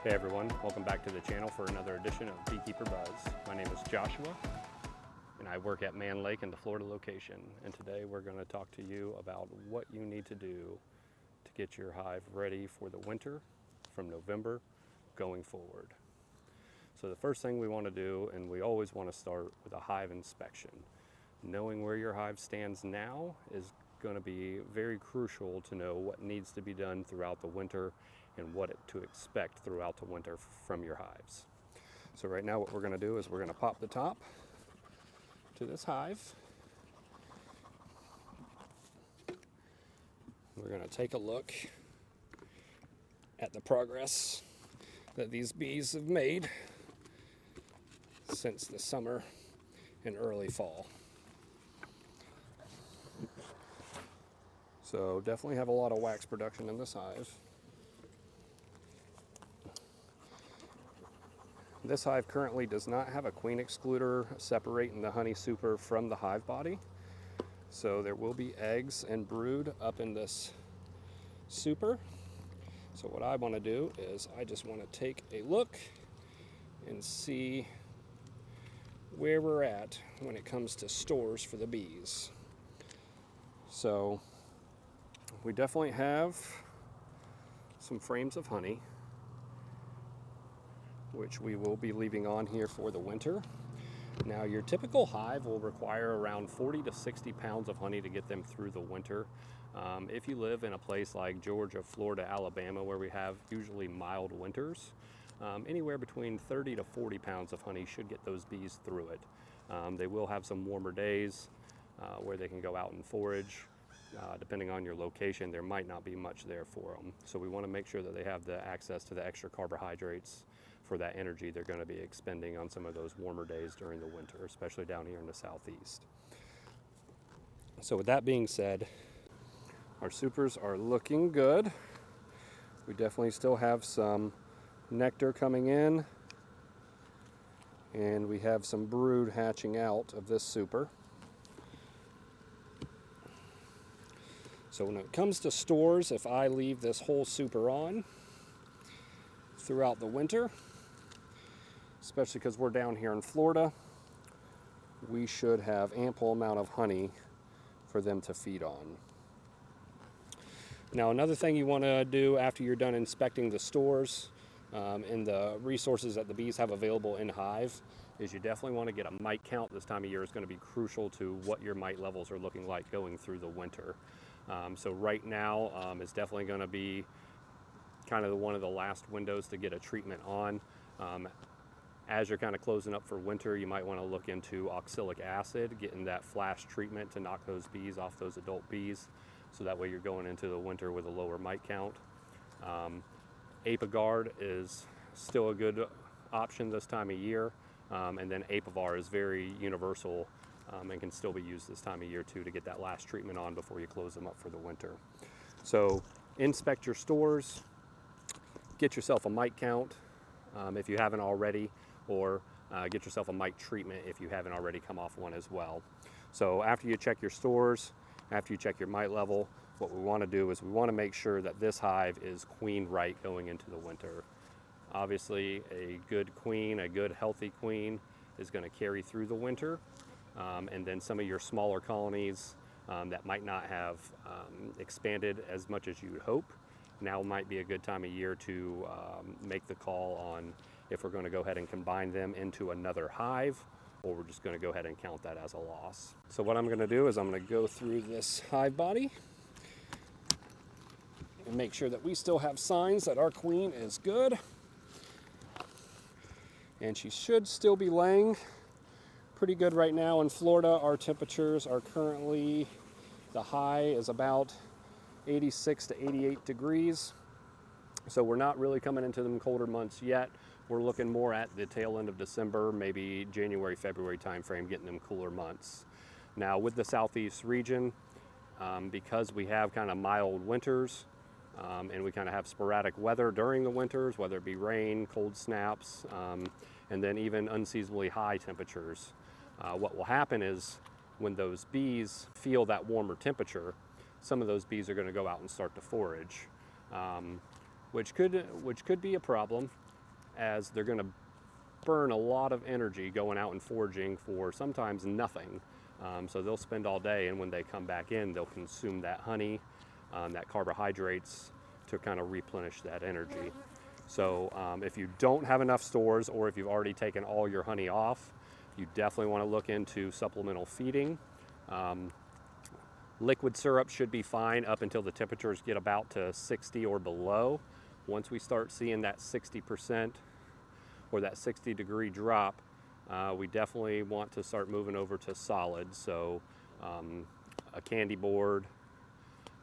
Hey everyone, welcome back to the channel for another edition of Beekeeper Buzz. My name is Joshua and I work at Mann Lake in the Florida location. And today we're going to talk to you about what you need to do to get your hive ready for the winter from November going forward. So the first thing we want to do, and we always want to start with a hive inspection. Knowing where your hive stands now is going to be very crucial to know what needs to be done throughout the winter and what to expect throughout the winter from your hives. So right now what we're going to do is we're going to pop the top to this hive. We're going to take a look at the progress that these bees have made since the summer and early fall. So definitely have a lot of wax production in this hive. This hive currently does not have a queen excluder separating the honey super from the hive body. So there will be eggs and brood up in this super. So what I want to do is I just want to take a look and see where we're at when it comes to stores for the bees. So we definitely have some frames of honey, which we will be leaving on here for the winter. Now your typical hive will require around 40 to 60 pounds of honey to get them through the winter. If you live in a place like Georgia, Florida, Alabama, where we have usually mild winters, anywhere between 30 to 40 pounds of honey should get those bees through it. They will have some warmer days where they can go out and forage. Depending on your location, there might not be much there for them. So we want to make sure that they have the access to the extra carbohydrates for that energy they're going to be expending on some of those warmer days during the winter, especially down here in the southeast. So with that being said, our supers are looking good. We definitely still have some nectar coming in, and we have some brood hatching out of this super. So when it comes to stores, if I leave this whole super on throughout the winter, especially because we're down here in Florida, we should have ample amount of honey for them to feed on. Now another thing you want to do after you're done inspecting the stores and the resources that the bees have available in hive is you definitely want to get a mite count. This time of year is going to be crucial to what your mite levels are looking like going through the winter. So right now is definitely going to be kind of one of the last windows to get a treatment on. As you're kind of closing up for winter, you might want to look into oxalic acid, getting that flash treatment to knock those bees off, those adult bees, so that way you're going into the winter with a lower mite count. Apiguard is still a good option this time of year, and then Apivar is very universal and can still be used this time of year too to get that last treatment on before you close them up for the winter. So inspect your stores, get yourself a mite count if you haven't already, or get yourself a mite treatment if you haven't already come off one as well. So after you check your stores, after you check your mite level, what we want to do is we want to make sure that this hive is queen right going into the winter. Obviously a good queen, a good healthy queen is going to carry through the winter, and then some of your smaller colonies that might not have expanded as much as you would hope, now might be a good time of year to make the call on if we're going to go ahead and combine them into another hive, or we're just going to go ahead and count that as a loss. So what I'm going to do is I'm going to go through this hive body and make sure that we still have signs that our queen is good. And she should still be laying pretty good right now. In Florida, our temperatures are currently, the high is about 86 to 88 degrees. So we're not really coming into them colder months yet. We're looking more at the tail end of December, maybe January, February timeframe, getting them cooler months. Now with the southeast region, because we have kind of mild winters and we kind of have sporadic weather during the winters, whether it be rain, cold snaps, and then even unseasonably high temperatures, what will happen is when those bees feel that warmer temperature, some of those bees are going to go out and start to forage, which could be a problem. as they're going to burn a lot of energy going out and foraging for sometimes nothing. So they'll spend all day, and when they come back in, they'll consume that honey, that carbohydrates, to kind of replenish that energy. So if you don't have enough stores, or if you've already taken all your honey off, you definitely want to look into supplemental feeding. Liquid syrup should be fine up until the temperatures get about to 60 or below. Once we start seeing that 60% or that 60-degree drop, we definitely want to start moving over to solids. So a candy board,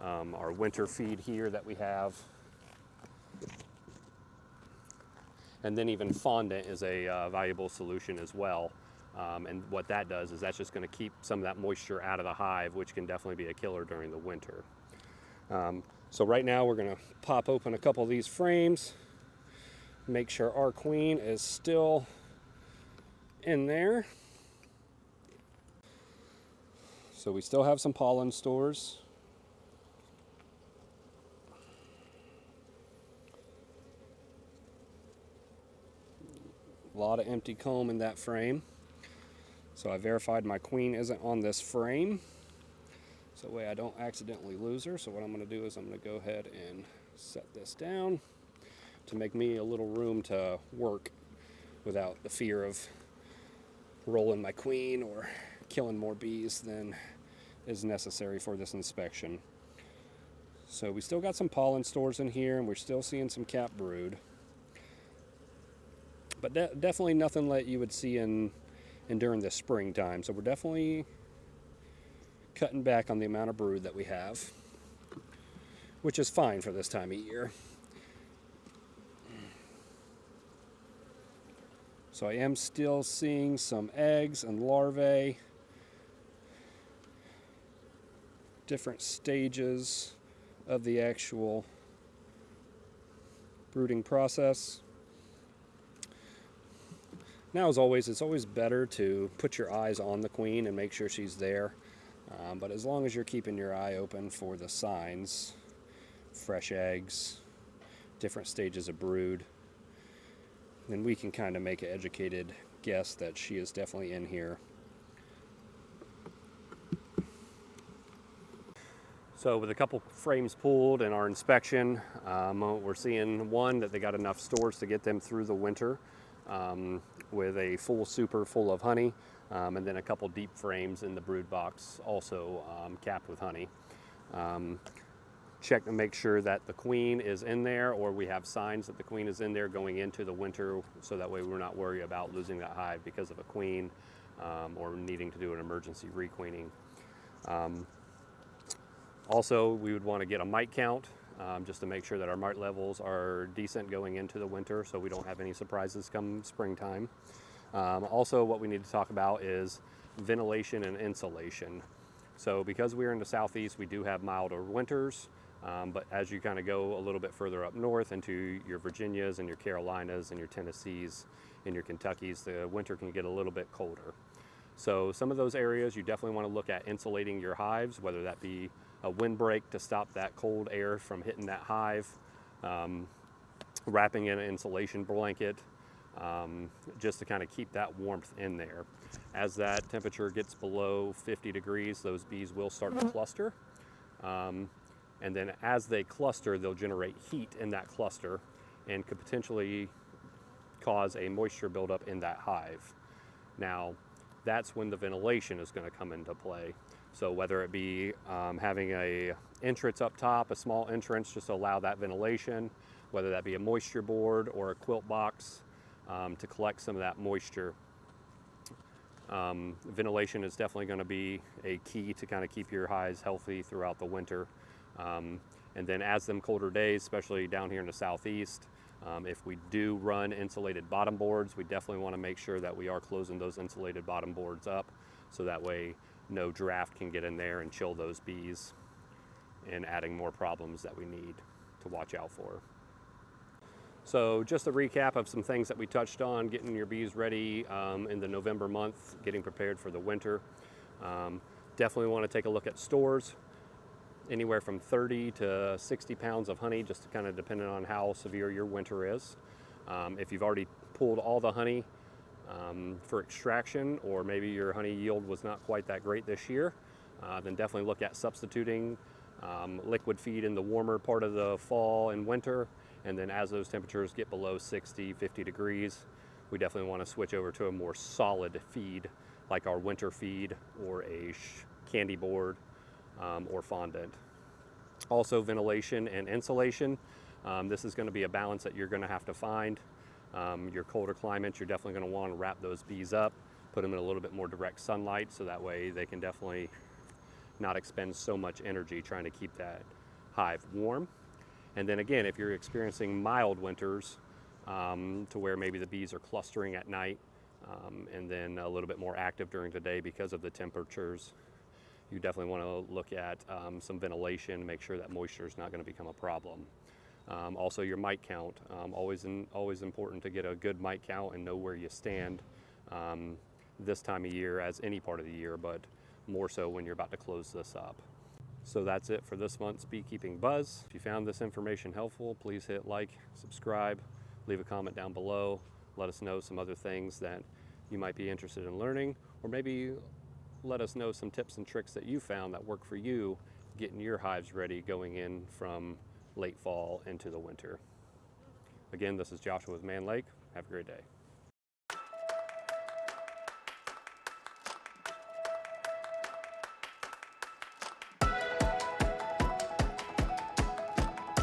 our winter feed here that we have, and then even fondant is a valuable solution as well. And what that does is that's just going to keep some of that moisture out of the hive, which can definitely be a killer during the winter. So right now we're going to pop open a couple of these frames, make sure our queen is still in there. So we still have some pollen stores. A lot of empty comb in that frame. So I verified my queen isn't on this frame, so that way I don't accidentally lose her. So what I'm going to do is I'm going to go ahead and set this down to make me a little room to work without the fear of rolling my queen or killing more bees than is necessary for this inspection. So we still got some pollen stores in here, and we're still seeing some cap brood. But definitely nothing like you would see in during the springtime. So we're definitely cutting back on the amount of brood that we have, which is fine for this time of year. So I am still seeing some eggs and larvae, different stages of the actual brooding process. Now, as always, it's always better to put your eyes on the queen and make sure she's there. But as long as you're keeping your eye open for the signs, fresh eggs, different stages of brood, then we can kind of make an educated guess that she is definitely in here. So with a couple frames pulled in our inspection, we're seeing one that they got enough stores to get them through the winter. With a full super full of honey, and then a couple deep frames in the brood box also capped with honey. Check to make sure that the queen is in there, or we have signs that the queen is in there going into the winter, so that way we're not worried about losing that hive because of a queen, or needing to do an emergency requeening. Also, we would want to get a mite count, just to make sure that our mite levels are decent going into the winter, so we don't have any surprises come springtime. Also, what we need to talk about is ventilation and insulation. So because we're in the southeast, we do have milder winters, but as you kind of go a little bit further up north into your Virginias and your Carolinas and your Tennessees and your Kentuckys, the winter can get a little bit colder. So some of those areas you definitely want to look at insulating your hives, whether that be a windbreak to stop that cold air from hitting that hive, wrapping in an insulation blanket, just to kind of keep that warmth in there. As that temperature gets below 50 degrees, those bees will start to cluster. And then as they cluster, they'll generate heat in that cluster and could potentially cause a moisture buildup in that hive. Now, that's when the ventilation is going to come into play. So whether it be having a entrance up top, a small entrance just to allow that ventilation, whether that be a moisture board or a quilt box to collect some of that moisture. Ventilation is definitely going to be a key to kind of keep your hives healthy throughout the winter. And then as them colder days, especially down here in the southeast, if we do run insulated bottom boards, we definitely want to make sure that we are closing those insulated bottom boards up, so that way no draft can get in there and chill those bees, and adding more problems that we need to watch out for. So just a recap of some things that we touched on, getting your bees ready in the November month, getting prepared for the winter. Definitely want to take a look at stores, anywhere from 30 to 60 pounds of honey, just to kind of depending on how severe your winter is. If you've already pulled all the honey for extraction, or maybe your honey yield was not quite that great this year, then definitely look at substituting liquid feed in the warmer part of the fall and winter. And then as those temperatures get below 60, 50 degrees, we definitely want to switch over to a more solid feed like our winter feed or a candy board or fondant. Also, ventilation and insulation. This is going to be a balance that you're going to have to find. Your colder climates, you're definitely going to want to wrap those bees up, put them in a little bit more direct sunlight, so that way they can definitely not expend so much energy trying to keep that hive warm. And then again, if you're experiencing mild winters to where maybe the bees are clustering at night and then a little bit more active during the day because of the temperatures, you definitely want to look at some ventilation, make sure that moisture is not going to become a problem. Also, your mite count, always important to get a good mite count and know where you stand this time of year, as any part of the year, but more so when you're about to close this up. So that's it for this month's Beekeeping Buzz. If you found this information helpful, please hit like, subscribe, leave a comment down below. Let us know some other things that you might be interested in learning, or maybe let us know some tips and tricks that you found that work for you getting your hives ready going in from late fall into the winter. Again, this is Joshua with Mann. Have a great day.